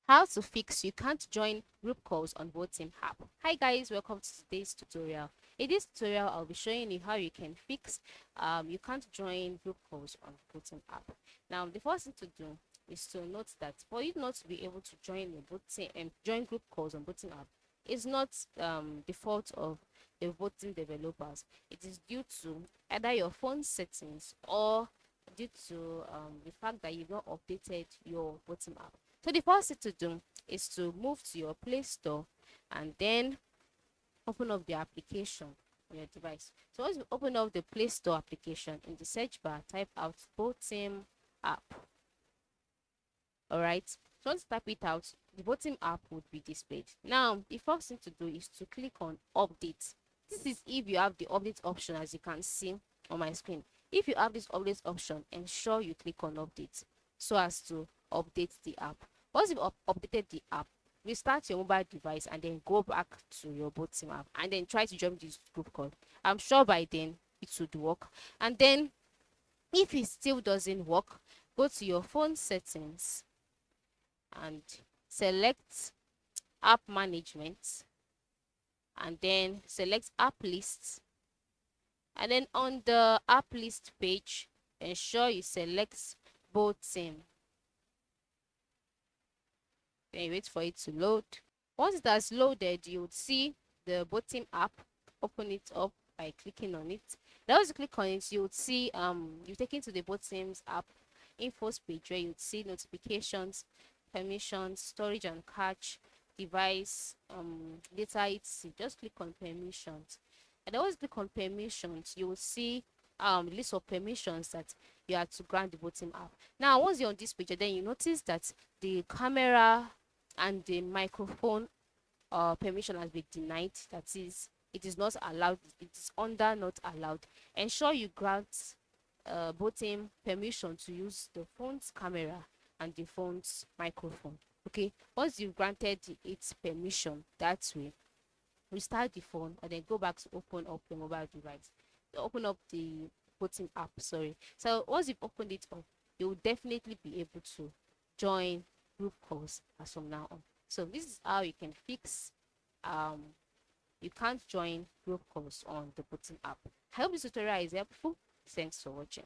How to fix you can't join group calls on Botim app. Hi guys, welcome to today's tutorial. In this tutorial, I'll be showing you how you can fix you can't join group calls on Botim app. Now, the first thing to do is to note that for you not to be able to join a Botim and join group calls on Botim app is not the fault of the Botim developers. It is due to either your phone settings or due to the fact that you've not updated your Botim app. So the first thing to do is to move to your Play Store and then open up the application on your device. So once you open up the Play Store application, in the search bar, type out Botim app. Alright. So once you type it out, the Botim app would be displayed. Now, the first thing to do is to click on update. This is if you have the update option, as you can see on my screen. If you have this update option, ensure you click on update so as to update the app. Once you've updated the app, restart your mobile device and then go back to your Botim app and then try to join this group call. I'm sure by then it should work. And then if it still doesn't work, go to your phone settings and select app management and then select app list, and then on the app list page ensure you select Botim. Then you wait for it to load. Once it has loaded, you would see the Botim app. Open it up by clicking on it. Then once you click on it, you would see you're taken to the Botim's app info page where you'd see notifications, permissions, storage and cache, device, data etc. Just click on permissions. And then once you click on permissions, you will see list of permissions that you have to grant the Botim app. Now, once you're on this page, then you notice that the camera and the microphone permission has been denied. That is, it is not allowed. It is under not allowed. Ensure you grant Botim permission to use the phone's camera and the phone's microphone. Okay, once you've granted its permission that way, restart the phone and then go back to open up your mobile device. Open up the Botim app, sorry. So once you've opened it up, you'll definitely be able to join group calls as from now on. So this is how you can fix um you can't join group calls on the Botim app. I hope this tutorial is helpful. Thanks for watching.